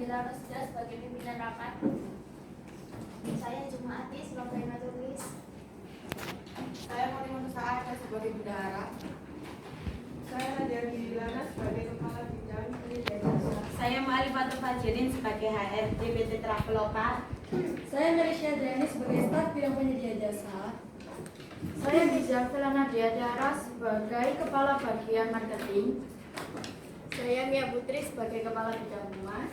Jadila Rosda sebagai pimpinan rapat. Saya Jumaati sebagai majelis. Saya Monimun Saada sebagai bendahara. Saya Nadia Gilana sebagai kepala bidang pendidikan. Saya Ma'rifatul Fajrin sebagai HRD PT Traveloka. Saya Merisya Adriani sebagai staf bidang penyedia jasa. Saya Gizafela Nadia Tiara sebagai kepala bagian marketing. Saya Mia Putri sebagai kepala bidang humas.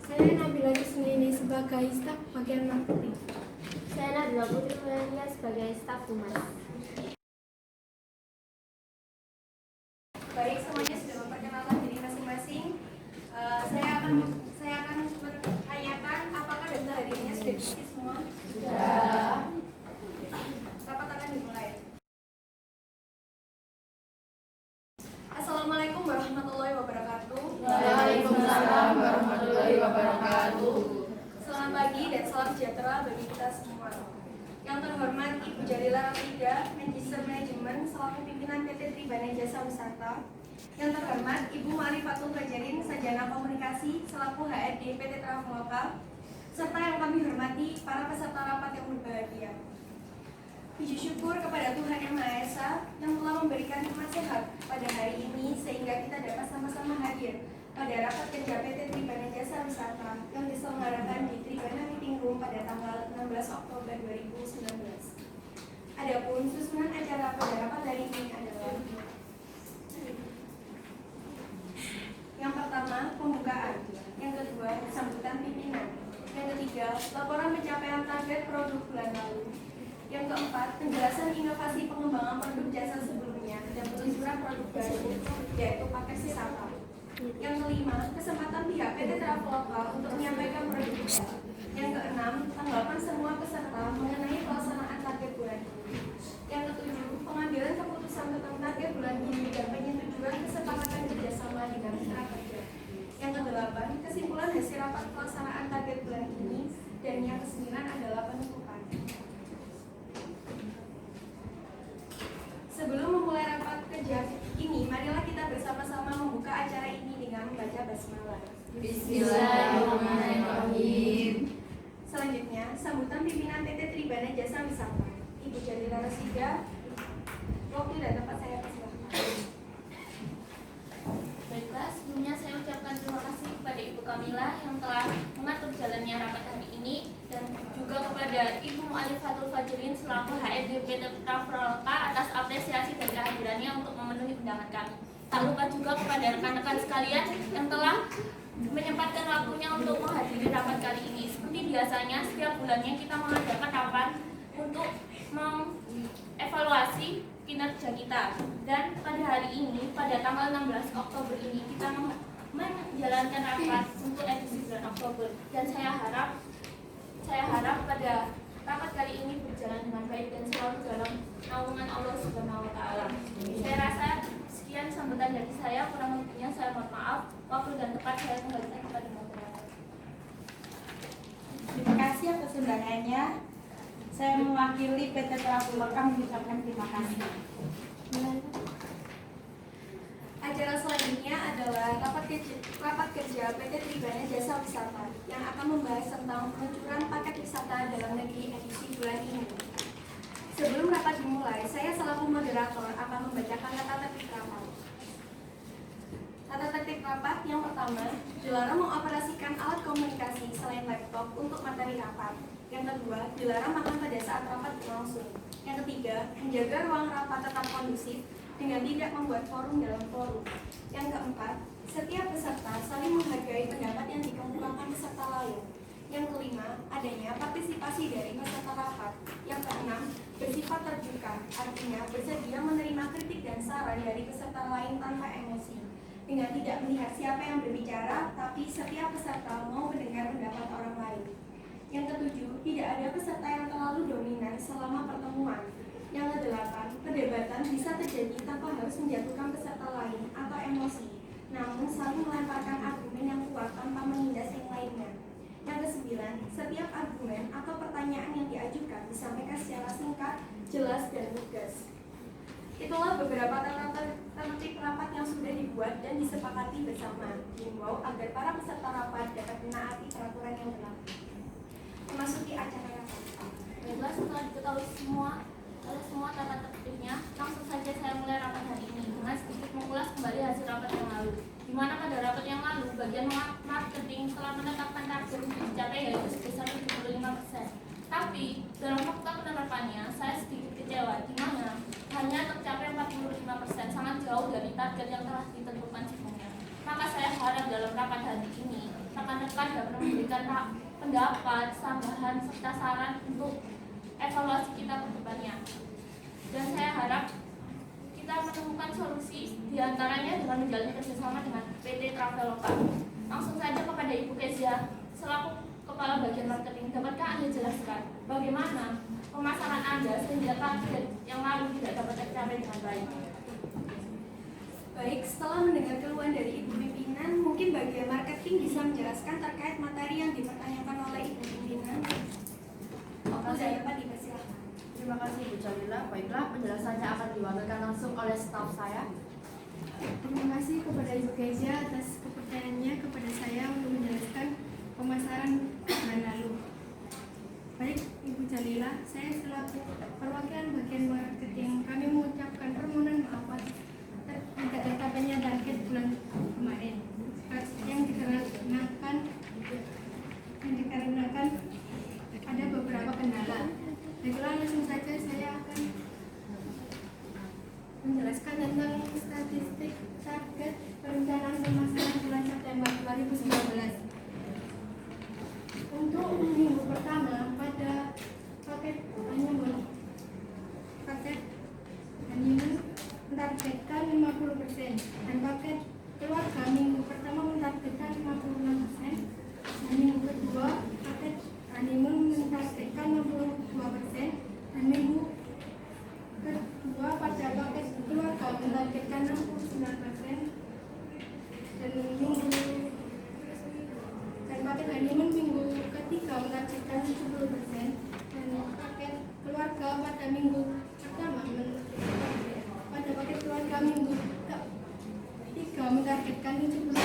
Saya Nabila Isnini sebagai staf bagian marketing. Saya Nadila Putri Melania sebagai staf humas. Baik, semuanya sudah memperkenalkan diri masing-masing. Saya akan bertanyakan apakah daftar hadiahnya sudah diisi semua? Sudah. Rapat akan dimulai. Assalamualaikum warahmatullahi wabarakatuh. Waalaikumsalam warahmatullahi wabarakatuh. Selamat pagi dan salam sejahtera bagi kita semua. Yang terhormat Ibu Jalila Rafida, Magister Manajemen selaku pimpinan PT Tribana Jasa Wisata. Yang terhormat Ibu Ma'rifatul Fajrin, Sarjana Komunikasi selaku HRD PT Traveloka, serta yang kami hormati para peserta rapat yang berbahagia. Puji syukur kepada Tuhan Yang Maha Esa yang telah memberikan nikmat sehat pada hari ini sehingga kita dapat sama-sama hadir pada rapat kerja PT Tribana Jasa Wisata yang diselenggarakan di Tribana Meeting Room pada tanggal 16 Oktober 2019. Adapun susunan acara pada rapat hari ini adalah: yang pertama, pembukaan; yang kedua, sambutan pimpinan; yang ketiga, laporan pencapaian target produk bulan lalu; yang keempat, penjelasan inovasi pengembangan produk jasa sebelumnya dan peluncuran produk baru, yaitu paket wisata; yang kelima, kesempatan pihak PT Traveloka untuk menyampaikan produknya; yang keenam, tanggapan semua peserta mengenai pelaksanaan target bulan ini; yang ketujuh, pengambilan keputusan tentang target bulan ini dan penyetujuan kesepakatan kerjasama dengan mitra kerja; yang kedelapan, kesimpulan hasil rapat pelaksanaan target bulan ini; dan yang kesembilan adalah penutupan. Sebelum memulai rapat kerja ini, marilah kita bersama-sama membuka acara ini dengan membaca basmalah. Bismillahirrahmanirrahim. Selanjutnya, sambutan pimpinan PT Tribana Jasa Wisata. Ibu Jalila Rosida, waktu dan tempat saya persilahkan. Baiklah, sebelumnya saya ucapkan terima kasih kepada Ibu Kamila yang telah mengatur jalannya rapat hari ini, dan juga kepada Ibu Ma'rifatul Fajrin selaku HRD PT Traveloka atas apresiasi dan kehadirannya untuk memenuhi undangan kami. Tak lupa juga kepada rekan-rekan sekalian yang telah menyempatkan waktunya untuk menghadiri rapat kali ini. Seperti biasanya, setiap bulannya kita mengadakan rapat untuk mengevaluasi kinerja kita. Dan pada hari ini, pada tanggal 16 Oktober ini, kita menjalankan rapat untuk edisi bulan Oktober. Dan saya harap pada rapat kali ini berjalan dengan baik dan selalu dalam naungan Allah Subhanahu wa Ta'ala. Saya rasa sekian sambutan dari saya, kurang lebihnya saya mohon maaf. Waktu dan tempat saya kembalikan kepada moderator. Terima kasih atas undangannya. Saya mewakili PT Traveloka mengucapkan terima kasih. Acara selanjutnya adalah rapat kerja PT Tribana Jasa Wisata yang akan membahas tentang peluncuran paket wisata dalam negeri edisi bulan ini. Sebelum rapat dimulai, saya selaku moderator akan membacakan tata tertib rapat. Tata tertib rapat yang pertama, dilarang mengoperasikan alat komunikasi selain laptop untuk materi rapat. Yang kedua, dilarang makan pada saat rapat berlangsung. Yang ketiga, menjaga ruang rapat tetap kondusif dengan tidak membuat forum dalam forum. Yang keempat, setiap peserta saling menghargai pendapat yang dikemukakan peserta lain. Yang kelima, adanya partisipasi dari peserta rapat. Yang keenam, bersifat terbuka, artinya bersedia menerima kritik dan saran dari peserta lain tanpa emosi, dengan tidak melihat siapa yang berbicara, tapi setiap peserta mau mendengar pendapat orang lain. Yang ketujuh, tidak ada peserta yang terlalu dominan selama pertemuan. Yang kedelapan, perdebatan bisa terjadi tanpa harus menjatuhkan peserta lain atau emosi, namun saling melemparkan argumen yang kuat tanpa menindas yang lainnya. Yang kesembilan, setiap argumen atau pertanyaan yang diajukan disampaikan secara singkat, jelas, dan lugas. Itulah beberapa tertib rapat yang sudah dibuat dan disepakati bersama. Diimbau agar para peserta rapat dapat menaati peraturan yang berlaku. Memasuki acara rapat. Baiklah, setelah diketahui semua tata tertibnya, langsung saja saya mulai rapat hari ini dengan sedikit mengulas kembali hasil rapat yang lalu. Di mana pada rapat yang lalu, bagian marketing telah menetapkan target untuk dicapai yaitu sebesar 75%. Tapi dalam fakta penerapannya, saya sedikit kecewa di mana hanya tercapai 45%, sangat jauh dari target yang telah ditentukan sebelumnya. Maka saya harap dalam rapat hari ini, rekan-rekan dapat memberikan pendapat, tambahan, serta saran untuk evaluasi kita ke depannya. Dan saya harap kita menemukan solusi diantaranya dengan menjalin kerjasama dengan PT Traveloka. Langsung saja kepada Ibu Kezia, selaku Kepala Bagian Marketing, dapatkah Anda jelaskan bagaimana pemasaran Anda sehingga target yang lalu tidak dapat tercapai dengan baik? Baik, setelah mendengar keluhan dari Ibu Pimpinan, mungkin bagian marketing bisa menjelaskan terkait materi yang dipertanyakan oleh Ibu Pimpinan. Saya dapat dipersilakan. Terima kasih Bu Jalila. Baiklah, penjelasannya akan diwakilkan langsung oleh staf saya. Terima kasih kepada Ibu Kezia atas kepercayaannya kepada saya untuk menjelaskan pemasaran bulan lalu. Baik, Ibu Jalila, saya selaku perwakilan bagian marketing, kami mengucapkan permohonan maaf atas tidak tercapainya target bulan kemarin yang dikarenakan ada beberapa kendala. Baiklah, langsung saja saya akan menjelaskan tentang statistik target perencanaan pemasaran bulan September 2019. Untuk minggu pertama pada paket honeymoon mentargetkan 50% dan paket keluarga minggu pertama mentargetkan 56%, dan minggu kedua paket honeymoon mentargetkan 62%, dan minggu kedua pada paket keluarga mentargetkan 69%, dan paket honeymoon minggu ketiga mentargetkan 70%, dan paket keluarga pada minggu pertama pada paket keluarga minggu ketiga mentargetkan 72%.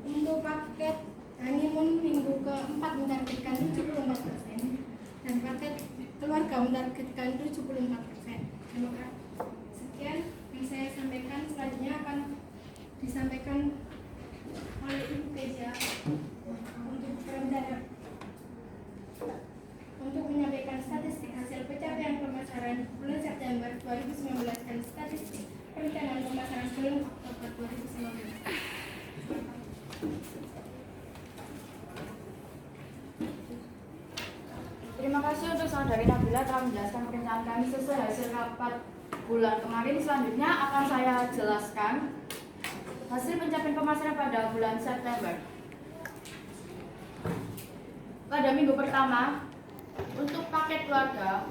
Untuk paket honeymoon minggu keempat mentargetkan 74%, dan paket keluarga mentargetkan 74%. Terima kasih. Sekian yang saya sampaikan, selanjutnya akan disampaikan oleh Ibu Kezia untuk menyampaikan statistik hasil pencapaian pemasaran bulan September 2019 dan statistik perencanaan pemasaran bulan Oktober 2019. Terima kasih untuk Saudari Nabila telah menjelaskan perencanaan kami sesuai hasil rapat bulan kemarin. Selanjutnya akan saya jelaskan hasil pencapaian pemasaran pada bulan September. Pada minggu pertama, untuk paket keluarga,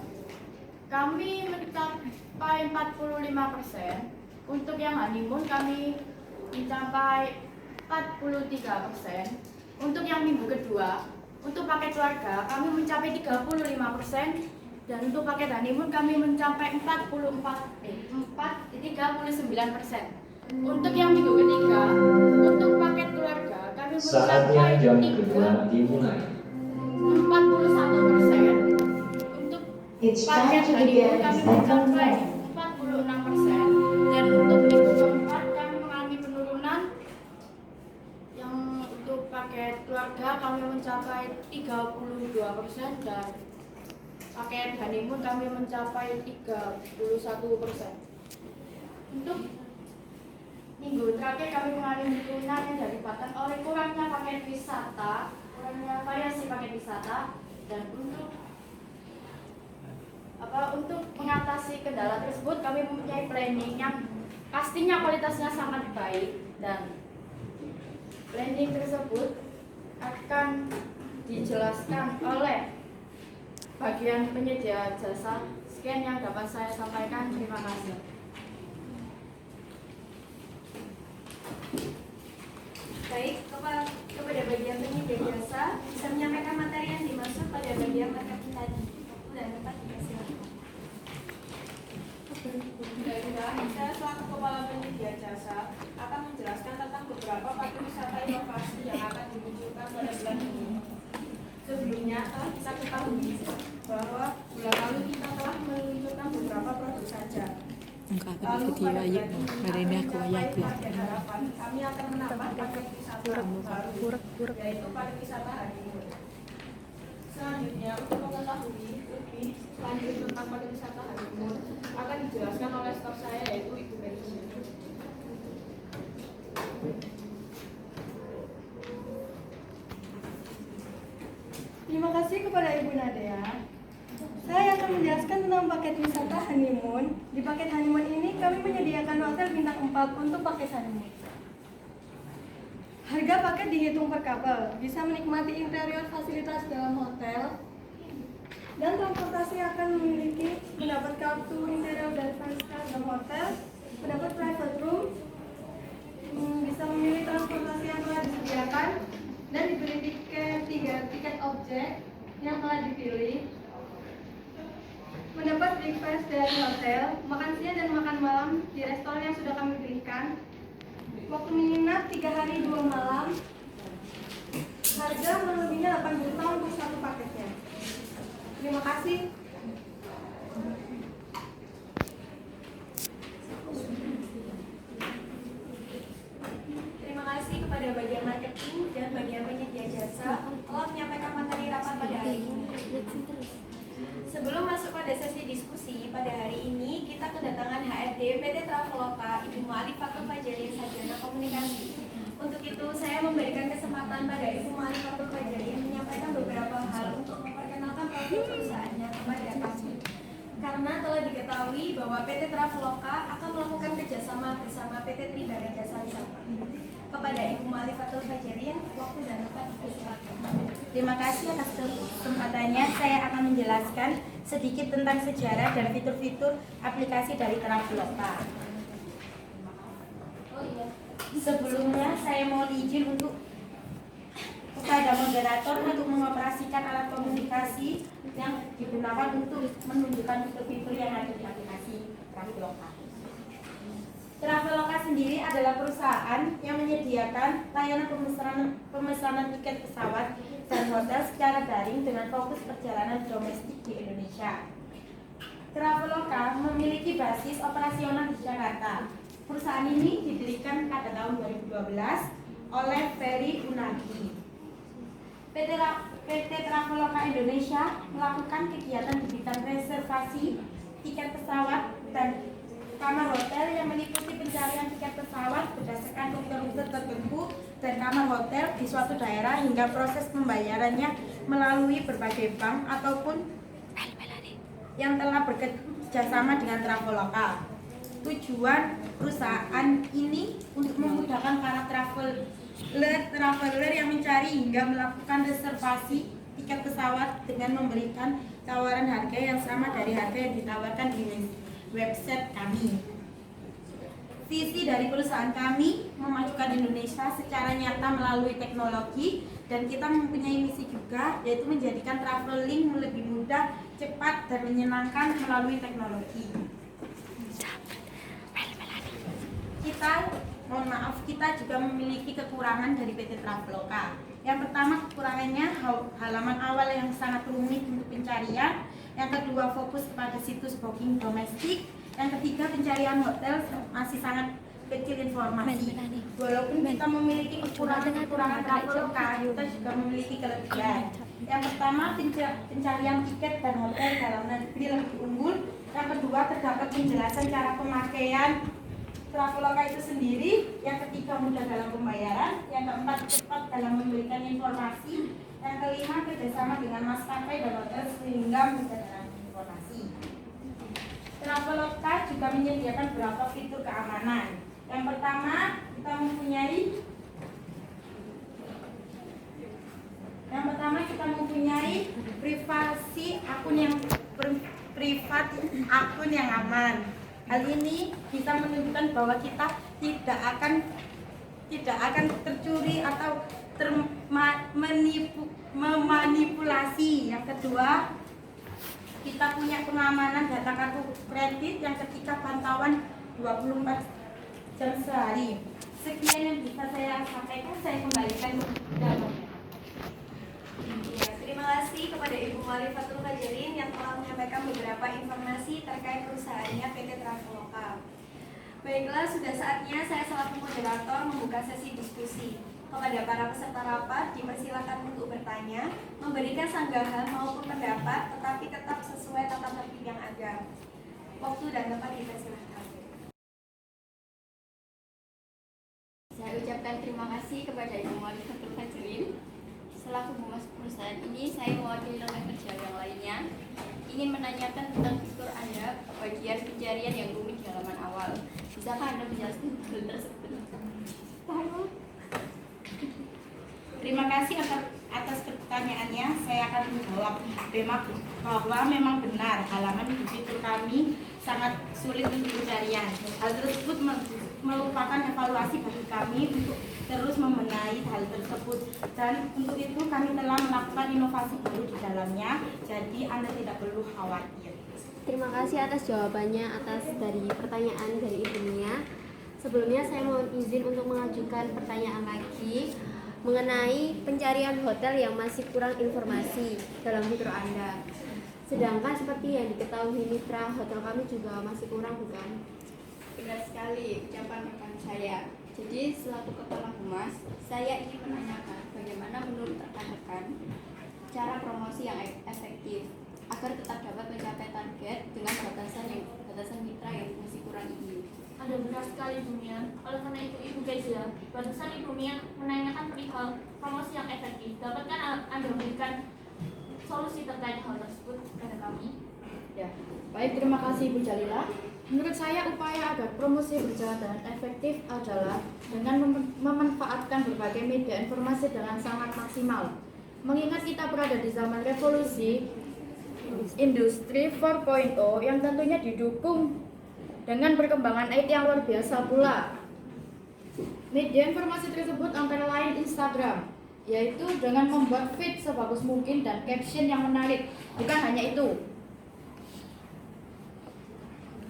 kami mencapai 45%. Untuk yang honeymoon, kami mencapai 43%. Untuk yang minggu kedua, untuk paket keluarga, kami mencapai 35%. Dan untuk paket honeymoon, kami mencapai 39%. Untuk yang minggu ketiga, untuk paket keluarga, kami Saatnya mencapai jam kedua dimulai. 41%. Untuk paket honeymoon kami mencapai 46%, dan untuk minggu keempat kami mengalami penurunan. Yang untuk paket keluarga kami mencapai 32%, dan paket honeymoon kami mencapai 31%. Untuk minggu terakhir kami mengalami penurunan yang dilibatkan oleh kurangnya paket wisata, kurangnya variasi paket wisata, dan untuk mengatasi kendala tersebut kami mempunyai planning yang pastinya kualitasnya sangat baik, dan planning tersebut akan dijelaskan oleh bagian penyedia jasa. Sekian yang dapat saya sampaikan. Terima kasih. Baik, kepada bagian penyedia jasa bisa menyampaikan materi yang dimaksud pada bagian marketing tadi. Dan dapat dipersilakan. inovasi yang akan dimunculkan pada bulan ini. Sebelumnya telah kita ketahui bahwa bulan lalu kita telah meluncurkan beberapa produk saja. Enggak Lalu akan pada video bulan ini hari ini aku mencapai ayat ya. target harapan, kami akan menambah paket wisata baru, yaitu pariwisata honeymoon. Selanjutnya, untuk mengetahui lebih lanjut tentang pariwisata honeymoon akan dijelaskan oleh staf saya, yaitu Ibu Betty. Terima kasih kepada Ibu Nadia. Saya akan menjelaskan tentang paket wisata honeymoon. Di paket honeymoon ini kami menyediakan hotel bintang 4 untuk paket honeymoon. Harga paket dihitung per couple, bisa menikmati interior fasilitas dalam hotel, dan transportasi akan memiliki mendapat kartu interior dari fasilitas dalam hotel, mendapat private room, bisa memilih transportasi yang telah disediakan, dan diberi tiket objek yang telah dipilih, mendapat breakfast dari hotel, makan siang dan makan malam di restoran yang sudah kami pilihkan, waktu menginap 3 hari 2 malam, harga melebihnya 8 juta untuk satu paketnya. Terima kasih. Terima kasih kepada bagian marketing dan bagian penyedia jasa telah menyampaikan materi rapat pada hari ini. Sebelum masuk pada sesi diskusi, pada hari ini kita kedatangan HRD PT Traveloka, Ibu Mu'alif Fatul Fajrin, Sarjana Komunikasi. Untuk itu, saya memberikan kesempatan pada Ibu Mu'alif Fatul Fajrin menyampaikan beberapa hal untuk memperkenalkan profil perusahaannya kepada kami. Karena telah diketahui bahwa PT Traveloka akan melakukan kerjasama bersama PT Tribana Jasa Wisata. Kepada Ibu Mu'alif Fatul Fajrin, waktu dan tempat dipersilakan. Terima kasih atas kesempatannya. Saya akan menjelaskan sedikit tentang sejarah dan fitur-fitur aplikasi dari Traveloka. Sebelumnya saya mohon izin untuk kepada moderator untuk mengoperasikan alat komunikasi yang digunakan untuk menunjukkan fitur-fitur yang ada di aplikasi Traveloka. Traveloka sendiri adalah perusahaan yang menyediakan layanan pemesanan tiket pesawat dan hotel secara daring dengan fokus perjalanan domestik di Indonesia. Traveloka memiliki basis operasional di Jakarta. Perusahaan ini didirikan pada tahun 2012 oleh Ferry Unagi. PT Traveloka Indonesia melakukan kegiatan di bidang reservasi tiket pesawat dan kamar hotel yang meliputi pencarian tiket pesawat berdasarkan rute-rute tertentu dan kamar hotel di suatu daerah hingga proses pembayarannya melalui berbagai bank ataupun yang telah bekerjasama dengan Traveloka. Tujuan perusahaan ini untuk memudahkan para traveler yang mencari hingga melakukan reservasi tiket pesawat dengan memberikan tawaran harga yang sama dari harga yang ditawarkan di website kami. Visi dari perusahaan kami memajukan Indonesia secara nyata melalui teknologi, dan kita mempunyai misi juga, yaitu menjadikan traveling lebih mudah, cepat, dan menyenangkan melalui teknologi. Kita juga memiliki kekurangan dari PT Traveloka. Yang pertama, kekurangannya halaman awal yang sangat rumit untuk pencarian. Yang kedua, fokus kepada situs booking domestik. Yang ketiga, pencarian hotel masih sangat kecil informasi. Walaupun kita memiliki kekurangan Traveloka, kita juga memiliki kelebihan. Yang pertama, pencarian tiket dan hotel dalam negeri lebih unggul. Yang kedua, terdapat penjelasan cara pemakaian Traveloka itu sendiri. Yang ketiga, mudah dalam pembayaran. Yang keempat, cepat dalam memberikan informasi. Yang kelima, kerjasama dengan maskapai dan hotel sehingga mudah dalam informasi. Traveloka juga menyediakan beberapa fitur keamanan. Yang pertama, kita mempunyai privasi akun yang privat, akun yang aman. Hal ini bisa menunjukkan bahwa kita tidak akan tercuri atau memanipulasi. Yang kedua, kita punya pengamanan data kartu kredit. Yang ketiga, pantauan 24 jam sehari. Sekian yang bisa saya sampaikan, saya kembalikan ke dalam. Ya, terima kasih kepada Ibu Marifatul Fajirin yang telah menyampaikan beberapa informasi terkait perusahaannya PT Traveloka. Baiklah, sudah saatnya saya selaku moderator membuka sesi diskusi. Kepada para peserta rapat, dipersilakan untuk bertanya, memberikan sanggahan maupun pendapat, tetapi tetap sesuai tata tertib yang ada. Waktu dan tempat dipersilakan. Saya ucapkan terima kasih kepada Ibu Marifatul Fajirin. Selaku humas perusahaan ini, saya mewakili rekan kerja yang lainnya ingin menanyakan tentang fitur Anda bagian pencarian yang rumit di halaman awal. Bisakah Anda menjelaskan hal tersebut? Terima kasih atas pertanyaannya. Saya akan menjawab bahwa memang benar halaman di fitur kami sangat sulit untuk pencarian. Hal tersebut merupakan evaluasi bagi kami untuk terus membenahi hal tersebut, dan untuk itu kami telah melakukan inovasi baru di dalamnya, jadi Anda tidak perlu khawatir. Terima kasih atas jawabannya dari pertanyaan dari Ibu Nia. Sebelumnya saya mohon izin untuk mengajukan pertanyaan lagi mengenai pencarian hotel yang masih kurang informasi dalam fitur Anda. Sedangkan seperti yang diketahui mitra hotel kami juga masih kurang, bukan? Benar sekali ucapan rekan saya. Jadi selaku kepala humas, saya ingin menanyakan bagaimana menurut rekan-rekan cara promosi yang efektif agar tetap dapat mencapai target dengan batasan mitra yang masih kurang ini. Ada benar sekali Ibu Mia. Oleh karena itu Ibu Kezia, barusan Ibu Mia menanyakan perihal promosi yang efektif. Dapatkah Anda memberikan solusi terkait hal tersebut kepada kami? Ya, baik, terima kasih Ibu Jalila. Menurut saya upaya agar promosi berjalan dengan efektif adalah dengan memanfaatkan berbagai media informasi dengan sangat maksimal. Mengingat kita berada di zaman revolusi industri 4.0 yang tentunya didukung dengan perkembangan IT yang luar biasa pula. Media informasi tersebut antara lain Instagram, yaitu dengan membuat feed sebagus mungkin dan caption yang menarik. Bukan hanya itu,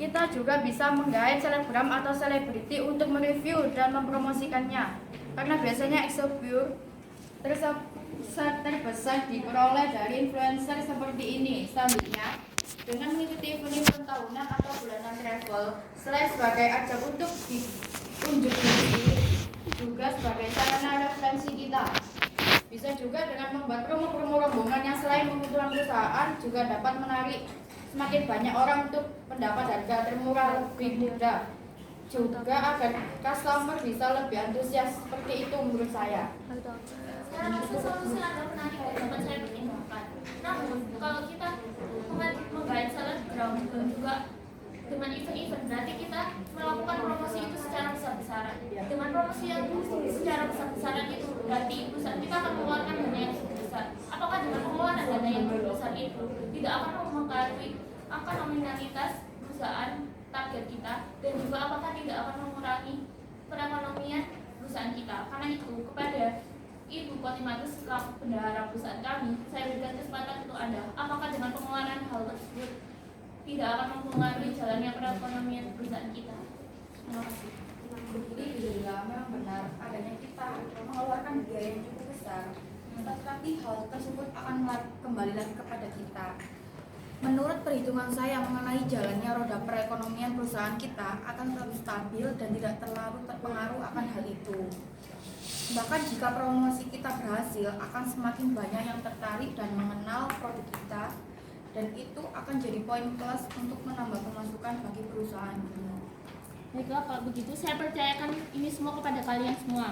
kita juga bisa menggait selebgram atau selebriti untuk mereview dan mempromosikannya, karena biasanya exposure terbesar diperoleh dari influencer seperti ini. Selanjutnya, dengan mengikuti event tahunan atau bulanan travel, selain sebagai ajang untuk ditunjuk diri, juga sebagai sarana referensi kita. Bisa juga dengan membuat promo-promo rombongan yang selain menguntungkan perusahaan juga dapat menarik semakin banyak orang untuk mendapat harga termurah lebih mudah. Juga agar customer bisa lebih antusias, seperti itu menurut saya. Saya rasa solusi Anda menarik dan dapat saya pertimbangkan. Namun, kalau kita menggait selebgram dan juga dengan event-event, berarti kita melakukan promosi itu secara besar-besaran. Dengan promosi yang secara besar-besaran itu, berarti perusahaan kita akan mengeluarkan dana yang besar. Apakah dengan pengeluaran dana yang besar itu tidak akan mempengaruhi angka nominalitas perusahaan target kita, dan juga apakah tidak akan mengurangi perekonomian perusahaan kita? Karena itu, kepada Ibu Kotimatus selaku bendahara perusahaan kami, saya berikan kesempatan untuk Anda. Apakah dengan pengeluaran hal tersebut tidak akan mempengaruhi jalannya perekonomian perusahaan kita? Terima kasih. Jadi juga memang benar adanya kita mengeluarkan biaya yang cukup besar, tetapi hal tersebut akan kembali lagi kepada kita. Menurut perhitungan saya mengenai jalannya roda perekonomian perusahaan kita akan tetap stabil dan tidak terlalu terpengaruh akan hal itu. Bahkan jika promosi kita berhasil, akan semakin banyak yang tertarik dan mengenal produk kita, dan itu akan jadi poin plus untuk menambah pemasukan bagi perusahaan ini. Baiklah, kalau begitu saya percayakan ini semua kepada kalian semua.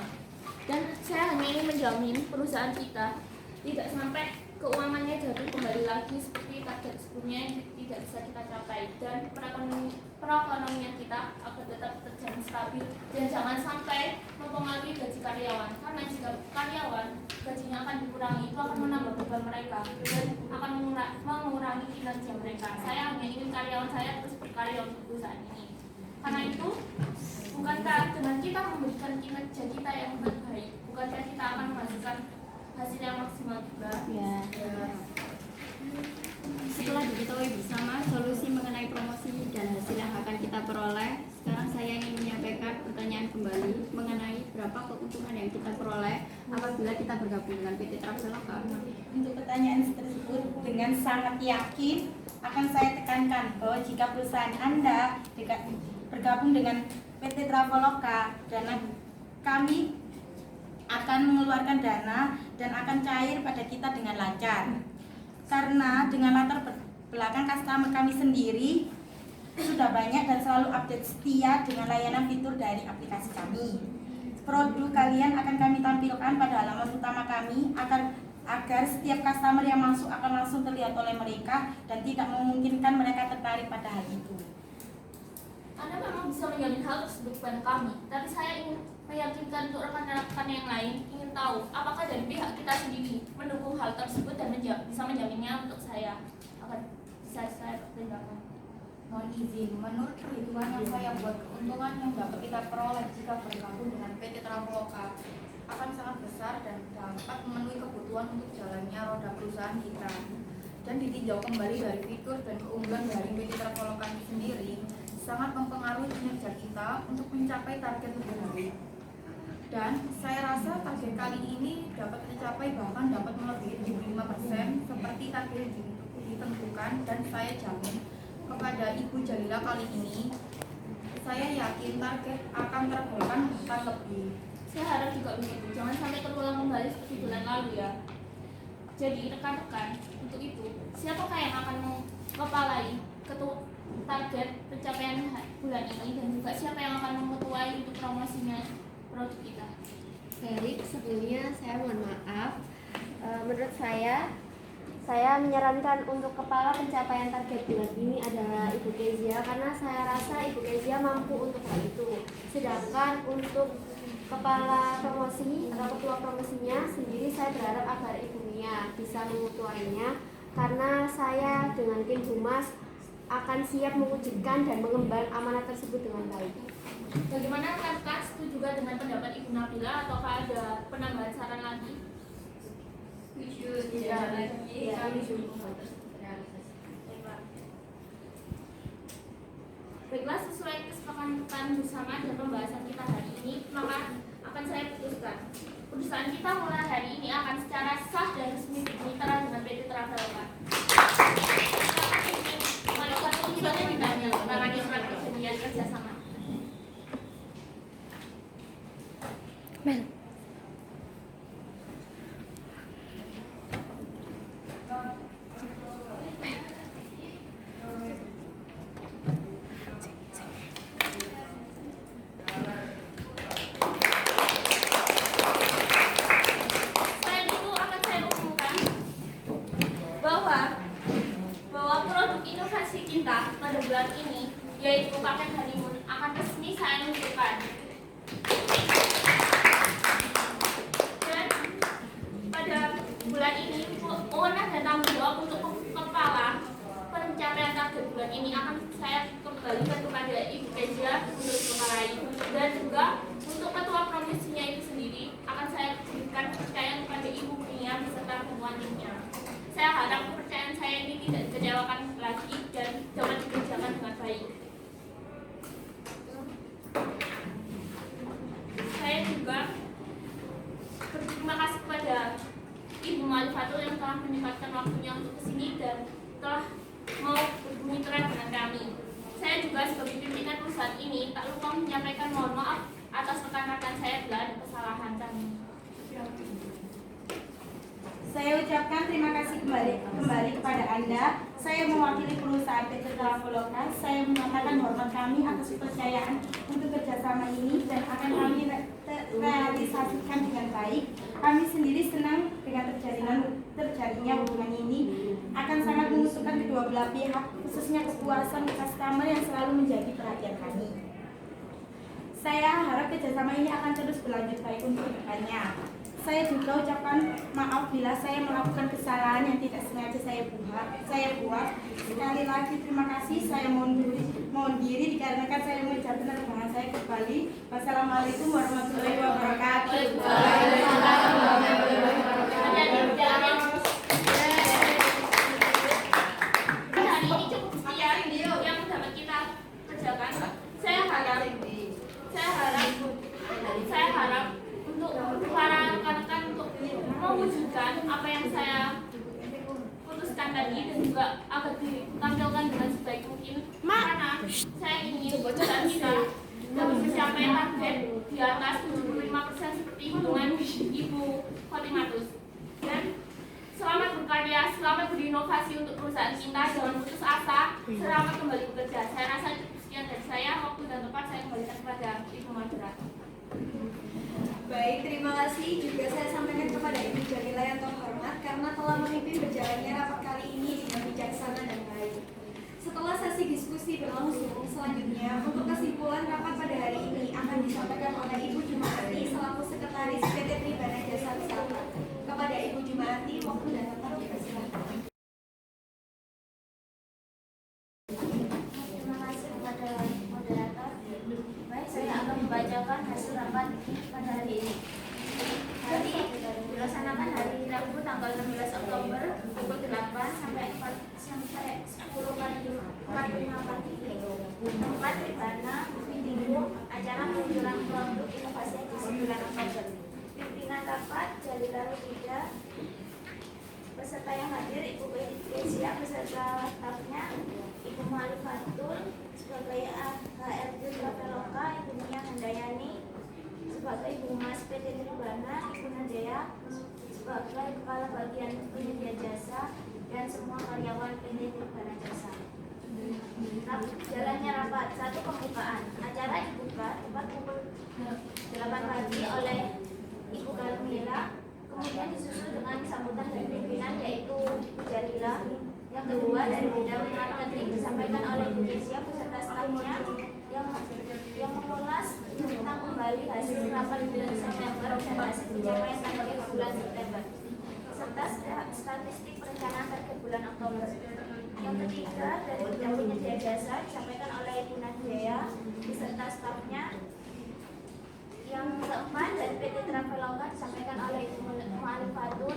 Dan saya hanya ingin menjamin perusahaan kita tidak sampai keuangannya jatuh kembali lagi seperti target sebelumnya yang tidak bisa kita capai, dan perekonomian kita akan tetap terjaga stabil dan jangan sampai mempengaruhi gaji karyawan, karena jika karyawan gajinya akan dikurangi, itu akan menambah beban mereka dan akan mengurangi kinerja mereka. Saya hanya ingin karyawan saya terus berkarya untuk perusahaan ini. Karena itu, bukankah dengan kita memberikan kinerja kita yang baik, bukankah kita akan menghasilkan hasil yang maksimal juga? Ya. Setelah diketahui bersama solusi mengenai promosi dan hasil yang akan kita peroleh, sekarang saya ingin menyampaikan pertanyaan kembali mengenai berapa keuntungan yang kita peroleh apabila kita bergabung dengan PT Traveloka. Untuk pertanyaan tersebut dengan sangat yakin akan saya tekankan bahwa jika perusahaan Anda bergabung dengan PT Traveloka, dana kami akan mengeluarkan dana dan akan cair pada kita dengan lancar. Karena dengan latar belakang customer kami sendiri sudah banyak dan selalu update setia dengan layanan fitur dari aplikasi kami. Produk kalian akan kami tampilkan pada halaman utama kami agar setiap customer yang masuk akan langsung terlihat oleh mereka dan tidak memungkinkan mereka tertarik pada hal itu. Anda memang bisa menjamin hal tersebut kepada kami, tapi saya ingin meyakinkan untuk rekan-rekan yang lain ingin tahu apakah dari pihak kita sendiri mendukung hal tersebut dan bisa menjaminnya untuk saya akan bisa saya pertimbangkan. Mohon izin, menurut perhitungan yang saya buat, keuntungan yang dapat kita peroleh jika bergabung dengan PT Traveloka akan sangat besar dan dapat memenuhi kebutuhan untuk jalannya roda perusahaan kita. Dan ditinjau kembali dari fitur dan keunggulan dari PT Traveloka sendiri, sangat mempengaruhi kinerja kita untuk mencapai target lebih baik. Dan saya rasa target kali ini dapat tercapai, bahkan dapat melebihi 75% seperti target yang ditentukan, dan saya jamin kepada Ibu Jalila kali ini, saya yakin target akan tergolongkan bahkan lebih. Saya harap juga begitu, jangan sampai terulang kembali seperti bulan lalu ya. Jadi rekan-rekan, untuk itu siapakah yang akan mengepalai target pencapaian bulan ini, dan juga siapa yang akan mengetuai untuk promosinya produk kita? Baik, sebelumnya saya mohon maaf. Menurut saya menyarankan untuk kepala pencapaian target bulan ini adalah Ibu Kezia, karena saya rasa Ibu Kezia mampu untuk hal itu. Sedangkan untuk kepala promosi atau ketua promosinya sendiri, saya berharap agar Ibu Mia bisa mengetuainya, karena saya dengan tim Humas akan siap mewujudkan dan mengemban amanat tersebut dengan baik. Bagaimana rekan-rekan, setuju juga dengan pendapat Ibu Nabila ataukah ada penambahan saran lagi? Baiklah, sesuai kesepakatan bersama dan pembahasan kita hari ini, maka akan saya putuskan perusahaan kita mulai hari ini akan secara sah dan resmi bermitra dengan PT Traveloka. Melakukan tujuannya ditanya mengenai surat perjanjian kerjasama. bahwa produk inovasi kita pada bulan ini, yaitu paket honeymoon, akan resmi saya luncurkan. Dan pada bulan ini, wewenang dan tanggung jawab untuk kepala pencapaian target bulan ini akan saya kembalikan kepada Ibu Kezia untuk dikepalai, dan juga untuk ketua promosinya itu sendiri akan saya berikan kepercayaan kepada Ibu Mia beserta temuan timnya. Saya harap kepercayaan saya ini tidak dikecewakan lagi dan dapat dikerjakan dengan baik. Saya juga berterima kasih kepada Ibu Malifatul yang telah menyempatkan waktunya untuk kesini dan telah mau bermitra dengan kami. Saya juga sebagai pimpinan perusahaan ini tak lupa menyampaikan mohon maaf atas rekan-rekan saya bila ada kesalahan kami. Saya ucapkan terima kasih kembali kepada Anda. Saya mewakili perusahaan PT Traveloka. Saya menyatakan hormat kami atas kepercayaan untuk kerjasama ini dan akan kami realisasikan dengan baik. Kami sendiri senang dengan terjadinya hubungan ini. Akan sangat menguntungkan kedua belah pihak, khususnya kepuasan customer yang selalu menjadi perhatian kami. Saya harap kerjasama ini akan terus berlanjut baik untuk kedepannya. Saya juga ucapkan maaf bila saya melakukan kesalahan yang tidak sengaja saya buat. Sekali lagi terima kasih. Saya mohon diri dikarenakan saya mengucapkan penerbangan saya kembali. Wassalamualaikum warahmatullahi wabarakatuh. Hari ini cukup sekian yang dapat kita kerjakan. Saya harap yang saya putuskan tadi dan juga agar ditampilkan dengan sebaik mungkin karena saya ingin perusahaan kita dapat mencapai target di atas 75% seperti hitungan Ibu Khotimatus. Dan selamat berkarya, selamat berinovasi untuk perusahaan kita, jangan putus asa, selamat kembali bekerja. Saya rasa cukup sekian dari saya, waktu dan tempat saya kembalikan kepada Ibu Moderator. Baik, terima kasih. Juga saya sampaikan kepada Ibu Jamila yang terhormat karena telah memimpin berjalannya rapat kali ini dengan bijaksana dan baik. Setelah sesi diskusi berlangsung, selanjutnya untuk kesimpulan rapat pada hari ini akan disampaikan oleh Ibu Jumaati selaku Sekretaris PT Tribana Jasa Wisata. Kepada Ibu Jumaati, waktu dan tempat dipersilakan. Terima kasih kepada moderator. Baik, saya akan membacakan hasil rapat pada hari ini. Hari dilaksanakan hari Rabu tanggal 16 Oktober pukul 8 sampai 10 pagi. Tempat Tribana Meeting, acara peluncuran produk inovasi di bulan Oktober. Pimpinan rapat Jalila Rufida, peserta yang hadir Ibu Kesia beserta stafnya, Ibu Malifatul sebagai HRD Traveloka, Ibu Nia Handayani sebagai Humas PT Tribana, Ibu Najaya sebagai Kepala Bagian Penyedia Jasa, dan semua karyawan PT Tribana Jasa. Jalannya rapat. 1. Pembukaan. Acara dibuka tepat pukul 8 pagi oleh Ibu Karmila, kemudian disusul dengan sambutan dari pimpinan yaitu Ibu Jalila. Yang kedua, dari bidang marketing disampaikan oleh Bu Kesia beserta stafnya yang mengulas tentang kembali hasil rapat bulan September dan hasil pencapaian target bulan September serta statistik perencanaan target bulan Oktober. Yang ketiga, dari bidang penyedia jasa disampaikan oleh Ibu Najaya beserta stafnya. Yang keempat, dari PT Traveloka disampaikan oleh Ibu Malifatul.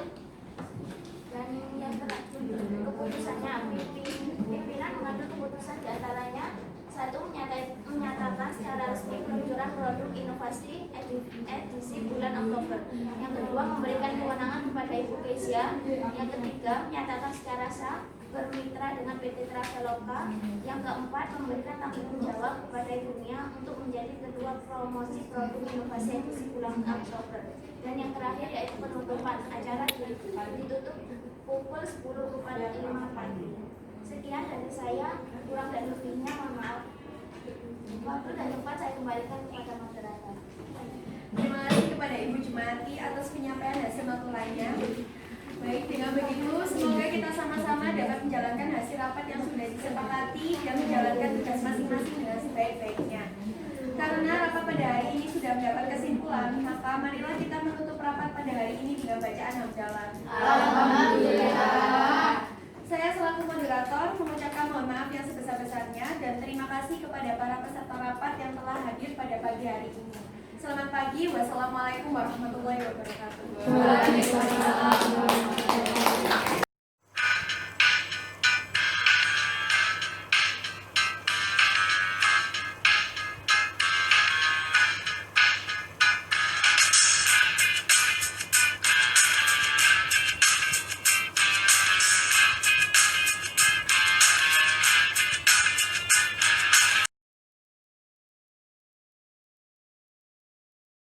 Dan yang terakhir, keputusannya pimpinan mengambil keputusan diantaranya: 1. Menyatakan secara resmi peluncuran produk inovasi edisi bulan Oktober. Yang kedua, memberikan kewenangan kepada Ibu Kesia. Yang ketiga, menyatakan secara sah bermitra dengan PT Traveloka. Yang keempat, memberikan tanggung jawab kepada Ibu Nia untuk menjadi ketua promosi produk inovasi edisi bulan Oktober. Dan yang terakhir yaitu penutupan acara ditutup pukul 10.45 pagi. Sekian dari saya, kurang dan lebihnya mohon maaf. Waktu dan tempat saya kembalikan kepada moderator. Terima kasih kepada Ibu Jumaati atas penyampaian hasil lainnya. Baik, dengan begitu semoga kita sama-sama dapat menjalankan hasil rapat yang sudah disepakati dan menjalankan tugas masing-masing dengan sebaik-baiknya. Karena rapat pada hari ini sudah mendapat kesimpulan, maka marilah kita menutup rapat pada hari ini dengan bacaan hamdalah. Alhamdulillah. Saya selaku moderator mengucapkan mohon maaf yang sebesar-besarnya dan terima kasih kepada para peserta rapat yang telah hadir pada pagi hari ini. Selamat pagi, wassalamualaikum warahmatullahi wabarakatuh. Waalaikumsalam.